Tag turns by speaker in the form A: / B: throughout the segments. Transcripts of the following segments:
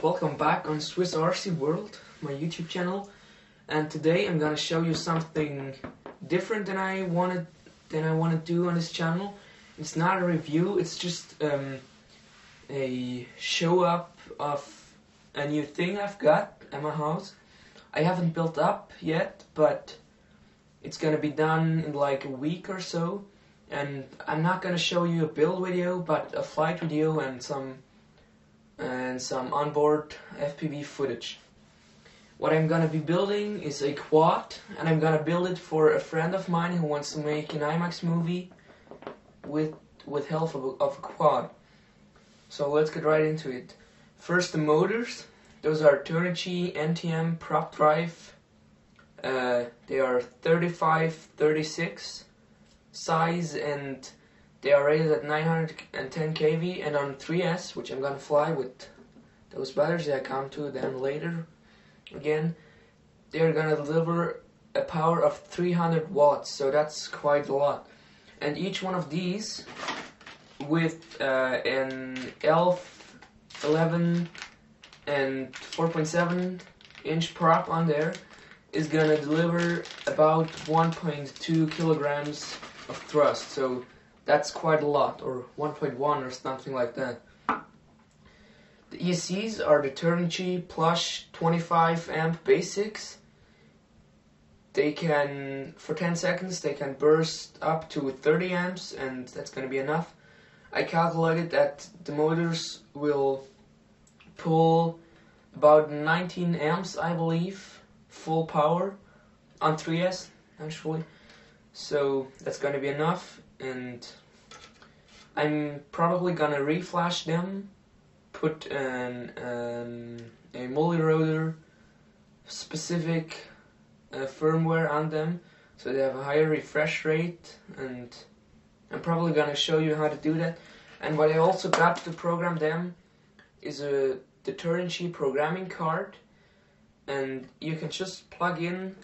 A: welcome back on SWISSRCWORLD, my YouTube channel, and today I'm gonna show you something different than I want to do on this channel. It's not a review, it's just a show up of a new thing I've got at my house. I haven't built up yet, but it's gonna be done in like a week or so, and I'm not gonna show you a build video, but a flight video and some onboard FPV footage. What I'm gonna be building is a quad, and I'm gonna build it for a friend of mine who wants to make an IMAX movie with help of a quad. So let's get right into it. First, the motors. Those are Turnigy NTM prop drive. They are 35-36 size, and they are rated at 910 kV, and on 3S, which I'm gonna fly with those batteries. I come to them later again. They're gonna deliver a power of 300 watts, so that's quite a lot. And each one of these, with an ELF 11 and 4.7 inch prop on there, is gonna deliver about 1.2 kilograms of thrust. So that's quite a lot, or 1.1 or something like that. The ESCs are the Turnigy Plush 25 amp basics. They can, for 10 seconds, they can burst up to 30 amps, and that's going to be enough. I calculated that the motors will pull about 19 amps, I believe, full power on 3S, actually. So that's going to be enough, and I'm probably gonna reflash them, put a multi-rotor specific firmware on them so they have a higher refresh rate, and I'm probably gonna show you how to do that. And what I also got to program them is the Turnigy programming card, and you can just plug in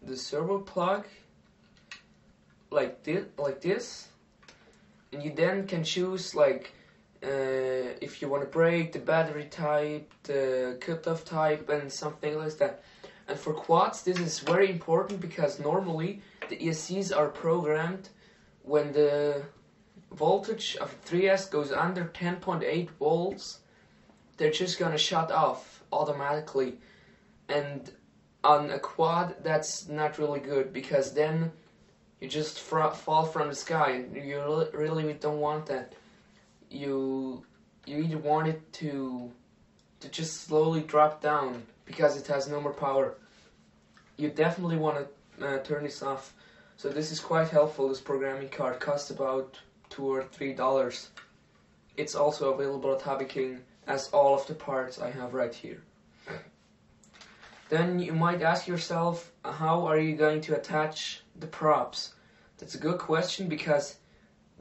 A: the servo plug like this, and you then can choose like if you want to break the battery type, the cutoff type, and something like that. And for quads, this is very important because normally the ESCs are programmed when the voltage of 3S goes under 10.8 volts, they're just gonna shut off automatically. And on a quad, that's not really good, because then you just fall from the sky. You really don't want that. You either want it to just slowly drop down because it has no more power. You definitely want to turn this off. So this is quite helpful. This programming card costs about $2 or $3. It's also available at Hobby King, as all of the parts I have right here. Then you might ask yourself, how are you going to attach the props? That's a good question, because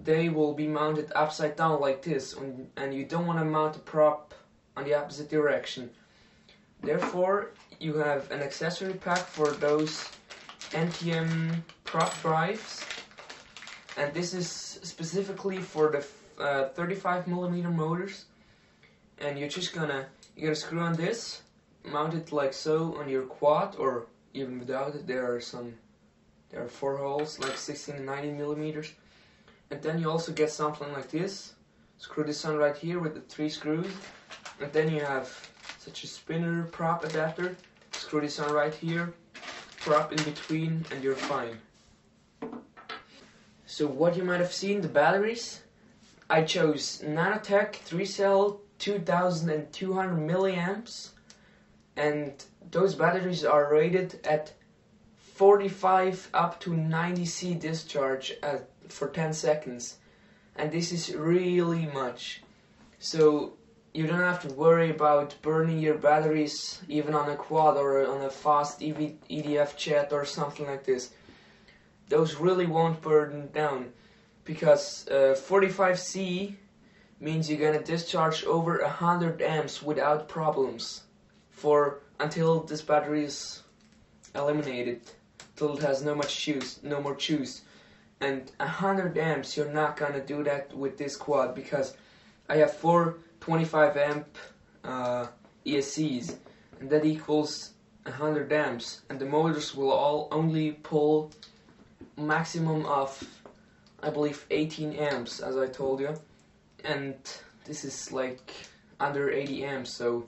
A: they will be mounted upside down like this, and you don't want to mount the prop on the opposite direction. Therefore, you have an accessory pack for those NTM prop drives, and this is specifically for the 35mm motors. And you're gonna screw on this, mount it like so on your quad, or even without it. There are 4 holes, like 16 and 19 millimeters. And then you also get something like this. Screw this on right here with the 3 screws. And then you have such a spinner prop adapter. Screw this on right here, prop in between, and you're fine. So what you might have seen, the batteries. I chose Nanotech 3-cell 2200 milliamps. And those batteries are rated at 45 up to 90 C discharge for 10 seconds, and this is really much. So you don't have to worry about burning your batteries even on a quad or on a fast EDF jet or something like this. Those really won't burn down, because 45 C means you're gonna discharge over 100 amps without problems until this battery is eliminated, till it has no more juice. And 100 amps, you're not gonna do that with this quad, because I have 4 25 amp ESCs, and that equals 100 amps, and the motors will all only pull maximum of, I believe, 18 amps, as I told you, and this is like under 80 amps, so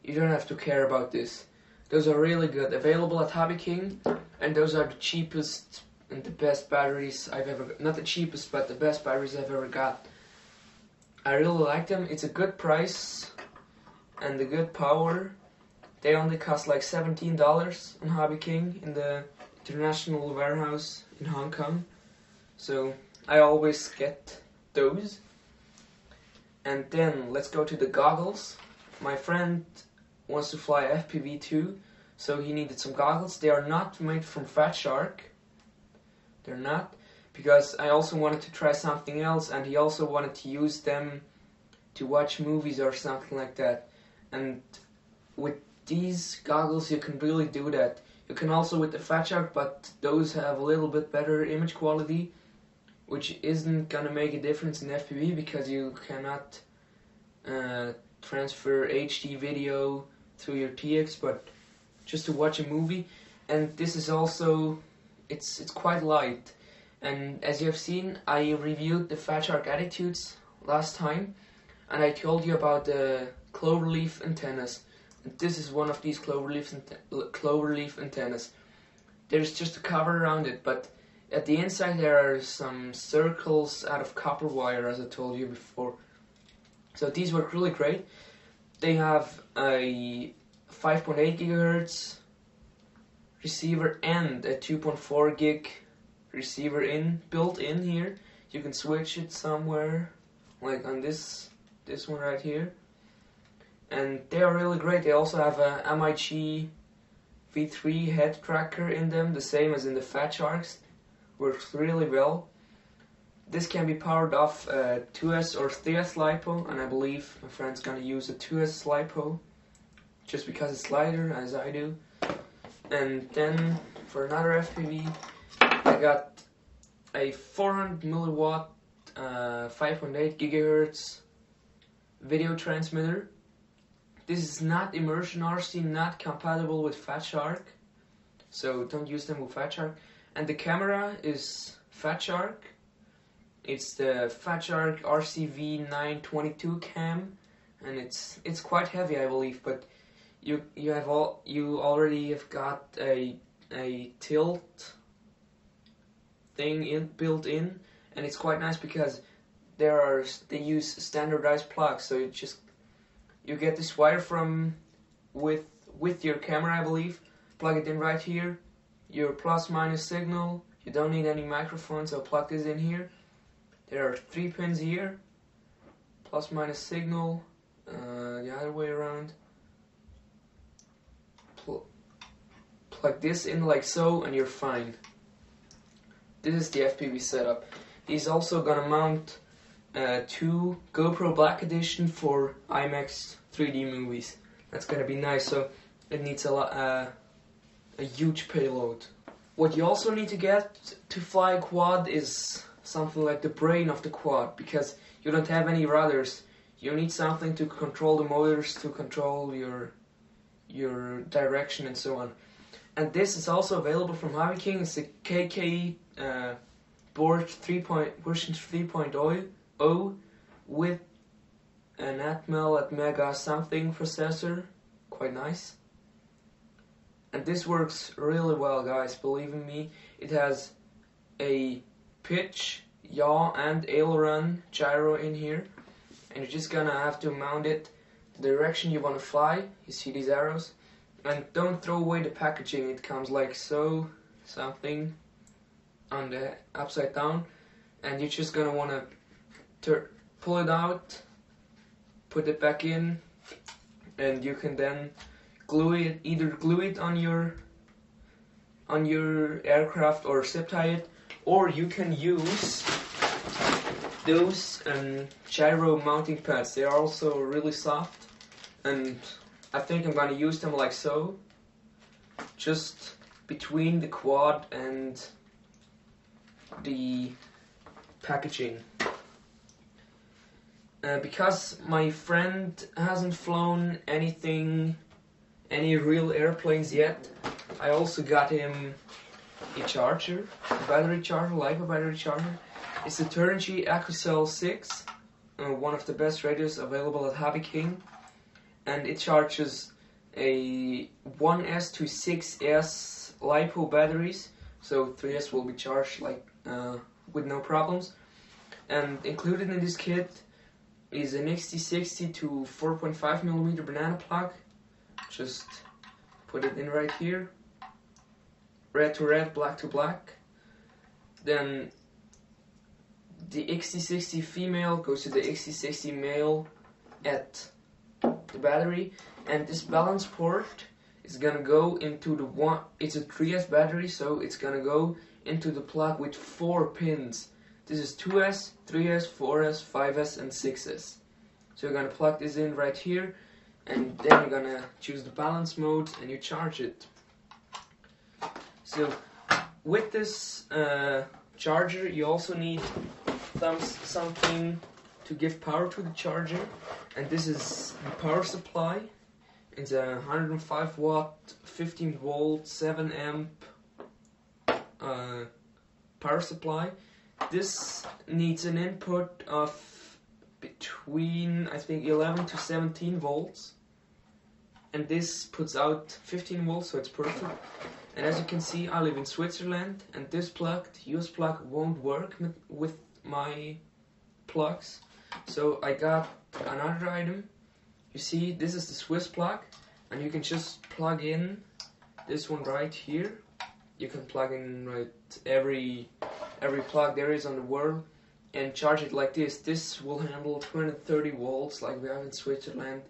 A: you don't have to care about this. Those are really good, available at Hobby King, and those are the cheapest and the best batteries I've ever got. Not the cheapest, but the best batteries I've ever got. I really like them. It's a good price and a good power. They only cost like $17 on Hobby King in the international warehouse in Hong Kong. So I always get those. And then let's go to the goggles. My friend wants to fly FPV too, so he needed some goggles. They are not made from Fat Shark. They're not, because I also wanted to try something else, and he also wanted to use them to watch movies or something like that. And with these goggles you can really do that. You can also with the Fat Shark, but those have a little bit better image quality, which isn't gonna make a difference in FPV because you cannot transfer HD video through your TX, but just to watch a movie. And this is also, it's quite light. And as you have seen, I reviewed the Fat Shark Attitudes last time, and I told you about the cloverleaf antennas. And this is one of these cloverleaf antennas. There's just a cover around it, but at the inside there are some circles out of copper wire, as I told you before. So these work really great. They have a 5.8 gigahertz receiver and a 2.4 gig receiver built in here. You can switch it somewhere, like on this one right here. And they are really great. They also have a MIG V3 head tracker in them, the same as in the Fat Sharks. Works really well. This can be powered off 2S or 3S LiPo, and I believe my friend's gonna use a 2S LiPo just because it's lighter, as I do. And then for another FPV, I got a 400 milliwatt 5.8 gigahertz video transmitter. This is not immersion RC, not compatible with Fat Shark, so don't use them with Fat Shark. And the camera is Fat Shark. It's the Fat Shark RCV 922 cam, and it's quite heavy, I believe. But you already have got a tilt thing built in, and it's quite nice because they use standardized plugs. So you get this wire from with your camera, I believe. Plug it in right here. Your plus minus signal. You don't need any microphone, so plug this in here. There are 3 pins here. Plus minus signal. The other way around. Plug this in like so, and you're fine. This is the FPV setup. He's also gonna mount 2 GoPro Black Edition for IMAX 3D movies. That's gonna be nice. So it needs a huge payload. What you also need to get to fly a quad is something like the brain of the quad, because you don't have any rudders. You need something to control the motors, to control your direction and so on. And this is also available from Hobby King. It's a KK board version 3.0 with an h.a.l at mega something processor. Quite nice. And this works really well, guys, believe in me. It has a pitch, yaw, and aileron gyro in here. And you're just gonna have to mount it the direction you want to fly. You see these arrows? And don't throw away the packaging. It comes like so, something on the upside down. And you're just gonna want to pull it put it back in, and you can then glue it, either glue it on your aircraft or zip tie it, or you can use those gyro mounting pads. They are also really soft, and I think I'm gonna use them like so, just between the quad and the packaging. because my friend hasn't flown any real airplanes yet, I also got him a charger, a battery charger, LiPo battery charger. It's the Turnigy Accessory 6, one of the best radios available at Hobby King, and it charges a 1S to 6S LiPo batteries, so 3S will be charged like with no problems. And included in this kit is an XT60 to 4.5mm banana plug. Just put it in right here. Red to red, black to black. Then the XT60 female goes to the XT60 male at the battery, and this balance port is gonna go into the one. It's a 3S battery, so it's gonna go into the plug with 4 pins. This is 2S, 3S, 4S, 5S, and 6S. So you're gonna plug this in right here, and then you're gonna choose the balance mode and you charge it. So with this charger, you also need something to give power to the charger, and this is the power supply. It's a 105 watt, 15 volt, 7 amp power supply. This needs an input of between, I think, 11 to 17 volts, and this puts out 15 volts, so it's perfect. And as you can see, I live in Switzerland, and this plug, the US plug, won't work with my plugs, so I got another item. You see, this is the Swiss plug, and you can just plug in this one right here. You can plug in right every plug there is on the world and charge it like this. This will handle 230 volts like we have in Switzerland,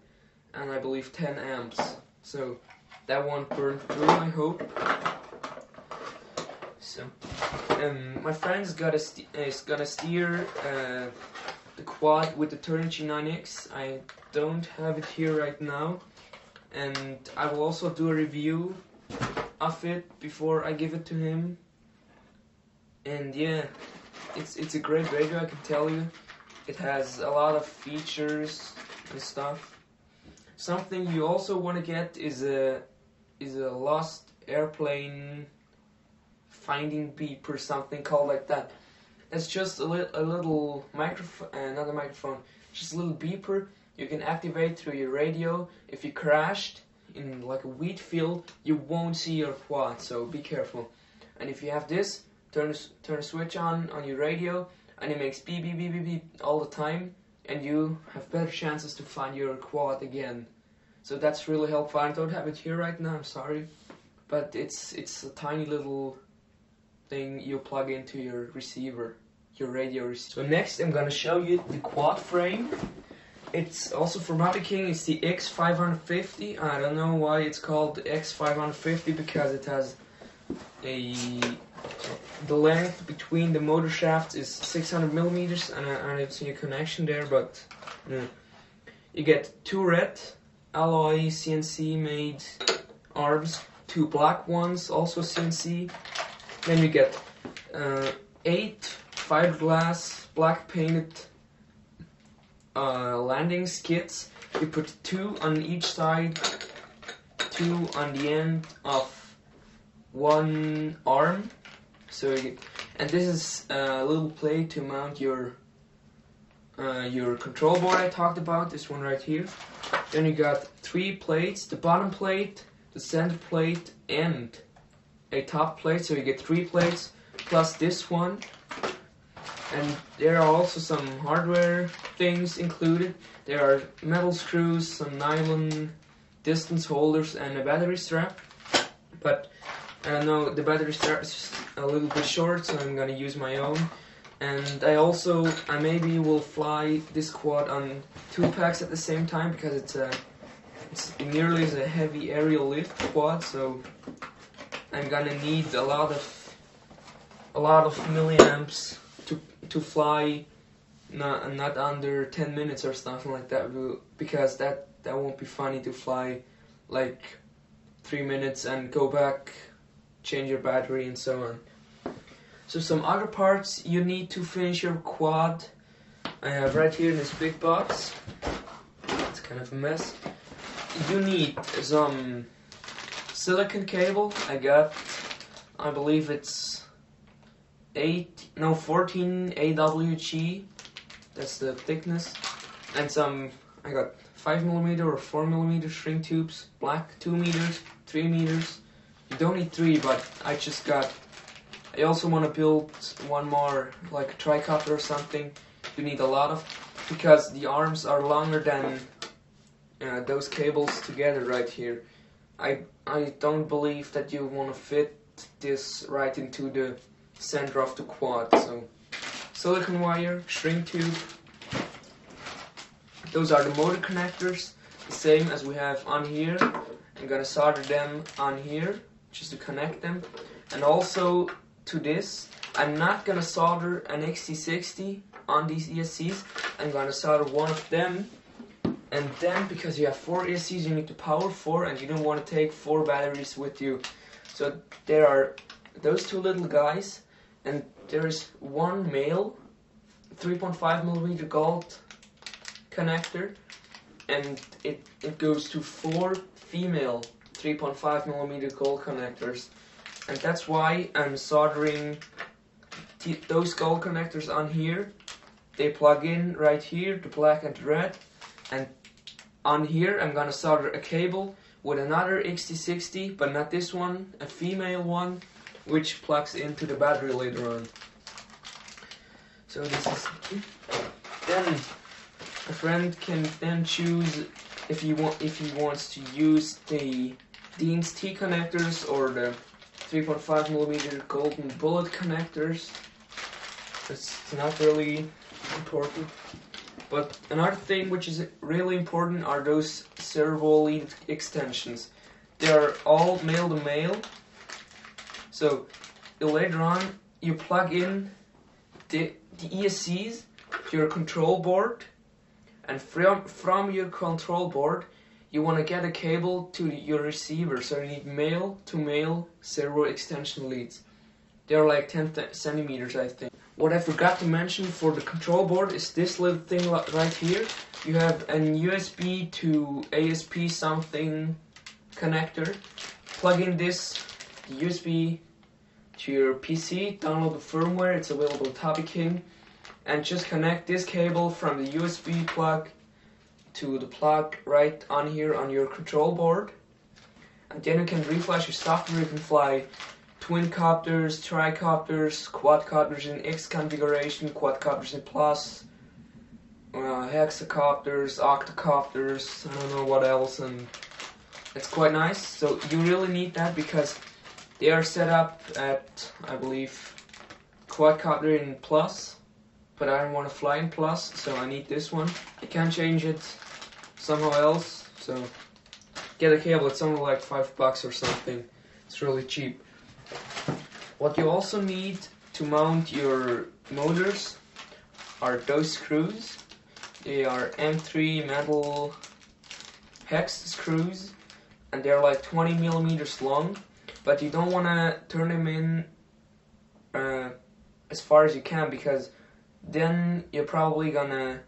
A: and I believe 10 amps. So that won't burn through, I hope. So my friend is gonna steer the quad with the Turnigy 9X. I don't have it here right now, and I will also do a review of it before I give it to him. And yeah, it's a great radio, I can tell you. It has a lot of features and stuff. Something you also want to get is a lost airplane finding beeper, something called like that. It's just a little microphone, not a microphone, just a little beeper you can activate through your radio. If you crashed in like a wheat field, you won't see your quad, so be careful. And if you have this, turn a switch on your radio, and it makes beep beep beep beep beep all the time, and you have better chances to find your quad again. So that's really helpful. I don't have it here right now, I'm sorry, but it's a tiny little thing you plug into your receiver, your radio receiver. So next I'm gonna show you the quad frame. It's also from Hobby King. It's the X550. I don't know why it's called the X550, because it has the length between the motor shafts is 600 millimeters, and I don't see a connection there, but you get 2 red alloy CNC made arms, 2 black ones, also CNC. Then you get 8 fiberglass black painted landing skids. You put 2 on each side, 2 on the end of one arm. So and this is a little plate to mount your control board I talked about, this one right here. Then you got 3 plates, the bottom plate, the center plate, and a top plate, so you get 3 plates plus this one. And there are also some hardware things included. There are metal screws, some nylon distance holders, and a battery strap. But I don't know, the battery strap is a little bit short, so I'm gonna use my own. And I maybe will fly this quad on 2 packs at the same time, because it's nearly as a heavy aerial lift quad, so I'm gonna need a lot of milliamps to fly not under 10 minutes or something like that, because that won't be funny to fly like 3 minutes and go back, change your battery, and so on. So some other parts you need to finish your quad I have right here in this big box, it's kind of a mess, you need some silicone cable. I got, I believe it's 14 AWG, that's the thickness, and some, I got 5mm or 4mm shrink tubes, black 2 meters, 3 meters. You don't need 3, but I also want to build one more, like a tricopter or something. You need a lot of, because the arms are longer than those cables together right here. I don't believe that you want to fit this right into the center of the quad. So silicone wire, shrink tube. Those are the motor connectors, the same as we have on here. I'm gonna solder them on here just to connect them. And also to this, I'm not gonna solder an XT60 on these ESCs. I'm gonna solder one of them. And then, because you have 4 ESCs, you need to power 4, and you don't want to take 4 batteries with you. So there are those 2 little guys, and there is one male 3.5mm gold connector, and it goes to 4 female 3.5mm gold connectors. And that's why I'm soldering those gold connectors on here. They plug in right here, the black and the red. And on here I'm gonna solder a cable with another XT60, but not this one, a female one, which plugs into the battery later on. So this is then a friend can then choose if he wants to use the Dean's T connectors or the 3.5mm golden bullet connectors. It's not really important. But another thing which is really important are those Servo lead extensions. They are all male to male. So later on you plug in the ESCs to your control board, and from your control board you want to get a cable to your receiver. So you need male to male Servo extension leads. They're like 10 centimeters, I think. What I forgot to mention for the control board is this little thing right here. You have an USB to ASP something connector. Plug in this USB to your PC, download the firmware, it's available at Hobby King, and just connect this cable from the USB plug to the plug right on here on your control board. And then you can reflash your software. You can fly twin copters, tricopters, quadcopters in X configuration, quadcopters in Plus, hexacopters, octocopters, I don't know what else, and it's quite nice. So you really need that because they are set up at, I believe, quadcopter in Plus, but I don't want to fly in Plus, so I need this one. I can't change it somehow else, so get a cable. It's only like $5 or something. It's really cheap. What you also need to mount your motors are those screws. They are M3 metal hex screws, and they're like 20 millimeters long, but you don't want to turn them in as far as you can, because then you're probably gonna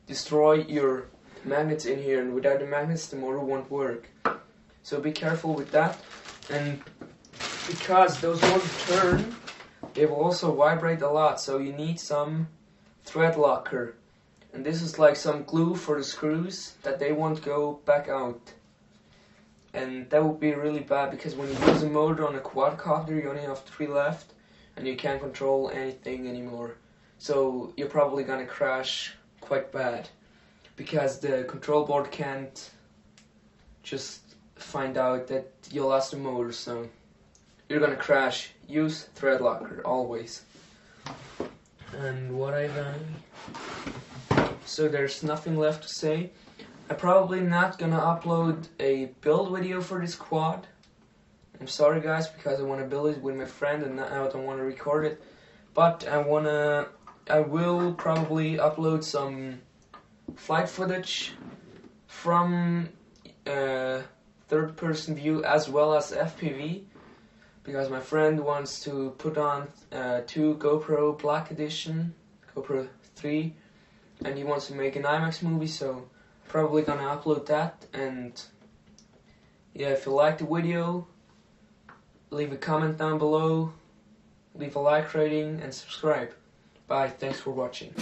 A: destroy your magnets in here, and without the magnets the motor won't work. So be careful with that. And because those motors turn, they will also vibrate a lot, so you need some thread locker. And this is like some glue for the screws that they won't go back out. And that would be really bad, because when you use a motor on a quadcopter you only have 3 left and you can't control anything anymore. So you're probably gonna crash quite bad, because the control board can't just find out that you lost the motor, so you're gonna crash. Use thread locker always. And what I've done, so there's nothing left to say. I'm probably not gonna upload a build video for this quad. I'm sorry guys, because I want to build it with my friend and I don't want to record it. But I will probably upload some flight footage from third-person view as well as FPV, because my friend wants to put on 2 GoPro Black Edition, GoPro 3, and he wants to make an IMAX movie, so probably gonna upload that. And yeah, if you like the video, leave a comment down below, leave a like rating, and subscribe. Bye, thanks for watching.